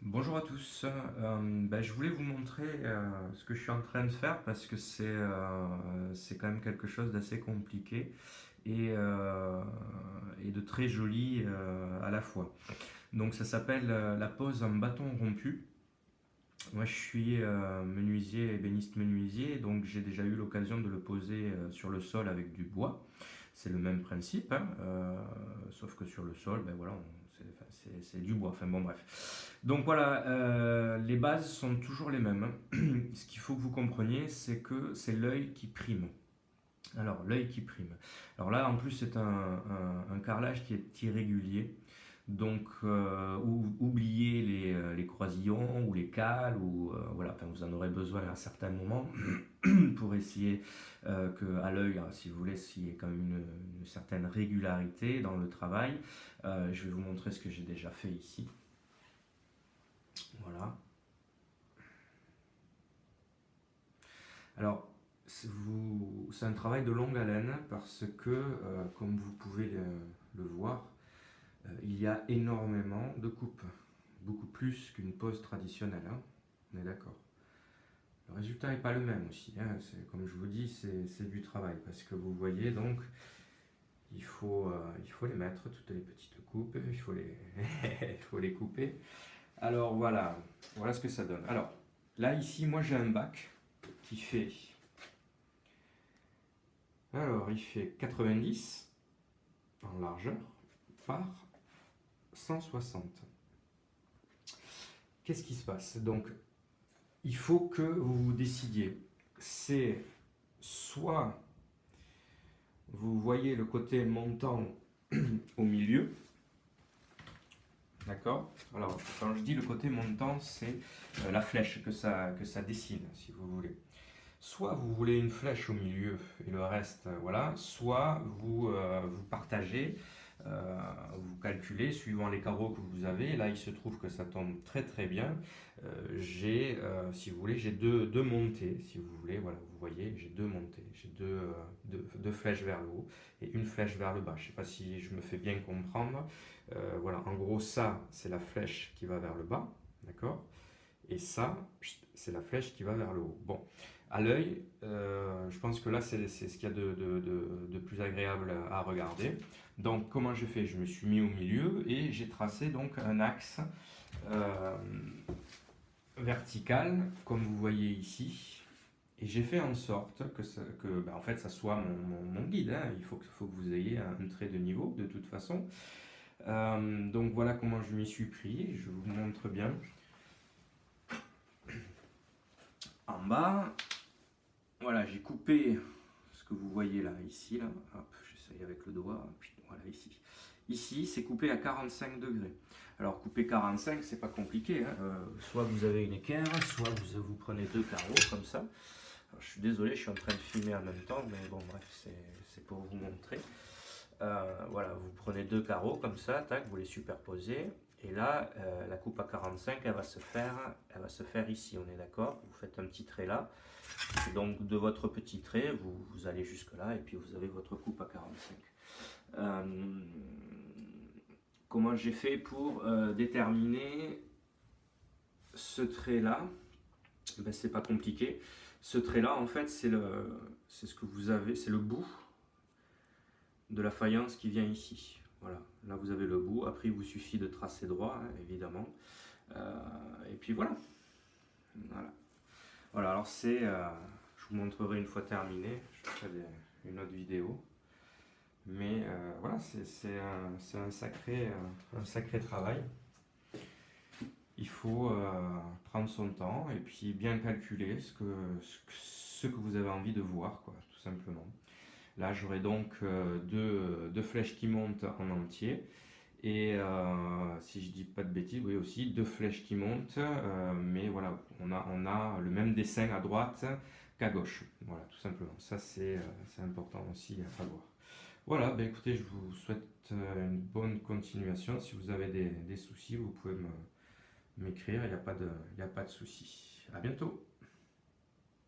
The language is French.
Bonjour à tous. Je voulais vous montrer ce que je suis en train de faire parce que c'est quand même quelque chose d'assez compliqué et de très joli à la fois. Donc ça s'appelle la pose en bâton rompu. Moi je suis menuisier, ébéniste menuisier, donc j'ai déjà eu l'occasion de le poser sur le sol avec du bois. C'est le même principe, hein, sauf que sur le sol, ben voilà, c'est du bois. Enfin bon, bref. Donc voilà, les bases sont toujours les mêmes, hein. Ce qu'il faut que vous compreniez, c'est que c'est l'œil qui prime. Alors, l'œil qui prime. Alors là, en plus, c'est un carrelage qui est irrégulier. Donc, oubliez les croisillons ou les cales, ou voilà, enfin, vous en aurez besoin à certains moments pour essayer qu'à l'œil, hein, si vous voulez, s'il y ait quand même une certaine régularité dans le travail. Je vais vous montrer ce que j'ai déjà fait ici. Voilà. Alors, c'est un travail de longue haleine parce que, comme vous pouvez le voir, il y a énormément de coupes. Beaucoup plus qu'une pose traditionnelle, hein. On est d'accord. Le résultat n'est pas le même aussi, hein. Comme je vous dis, c'est du travail parce que vous voyez donc, il faut les mettre, toutes les petites coupes, il faut il faut les couper. Alors voilà ce que ça donne. Alors là, ici, moi j'ai un bac qui fait. Alors, il fait 90 en largeur par 160. Qu'est-ce qui se passe? Donc, il faut que vous vous décidiez. C'est soit vous voyez le côté montant au milieu, d'accord? Alors, quand je dis le côté montant, c'est la flèche que ça dessine, si vous voulez. Soit vous voulez une flèche au milieu et le reste, voilà. Soit vous partagez, vous calculez suivant les carreaux que vous avez. Là, il se trouve que ça tombe très très bien. Si vous voulez, j'ai deux montées. Si vous voulez, voilà, vous voyez, j'ai deux montées. J'ai deux flèches vers le haut et une flèche vers le bas. Je ne sais pas si je me fais bien comprendre. Voilà, en gros, ça, c'est la flèche qui va vers le bas, d'accord? Et ça, c'est la flèche qui va vers le haut. Bon, à l'œil, je pense que là, c'est ce qu'il y a de plus agréable à regarder. Donc, comment j'ai fait? Je me suis mis au milieu et j'ai tracé donc un axe euh, vertical, comme vous voyez ici. Et j'ai fait en sorte que en fait, ça soit mon guide, hein. Faut que vous ayez un trait de niveau, de toute façon. Donc, voilà comment je m'y suis pris. Je vous montre bien. En bas, voilà, j'ai coupé ce que vous voyez là, ici, là. Hop, j'essaye avec le doigt. Puis, voilà, ici. Ici, c'est coupé à 45 degrés. Alors, couper 45, c'est pas compliqué, hein. Soit vous avez une équerre, soit vous prenez deux carreaux comme ça. Alors, je suis désolé, je suis en train de filmer en même temps, mais bon, bref, c'est pour vous montrer. Voilà, vous prenez deux carreaux comme ça, tac, vous les superposez. Et là, la coupe à 45, elle va se faire ici, on est d'accord? Vous faites un petit trait là. Et donc de votre petit trait, vous allez jusque là et puis vous avez votre coupe à 45. Comment j'ai fait pour déterminer ce trait là? Ben, c'est pas compliqué. Ce trait là, en fait, c'est ce que vous avez, c'est le bout de la faïence qui vient ici. Voilà, là vous avez le bout. Après, il vous suffit de tracer droit, hein, évidemment. Et puis voilà. Voilà. Voilà, alors je vous montrerai une fois terminé. Je ferai une autre vidéo. Mais voilà, c'est un sacré travail. Il faut prendre son temps et puis bien calculer ce que vous avez envie de voir, quoi, tout simplement. Là, j'aurai donc deux flèches qui montent en entier. Et si je dis pas de bêtises, oui aussi, deux flèches qui montent. Mais voilà, on a le même dessin à droite qu'à gauche. Voilà, tout simplement. Ça, c'est important aussi à voir. Voilà, ben écoutez, je vous souhaite une bonne continuation. Si vous avez des soucis, vous pouvez m'écrire, il n'y a pas de souci. À bientôt.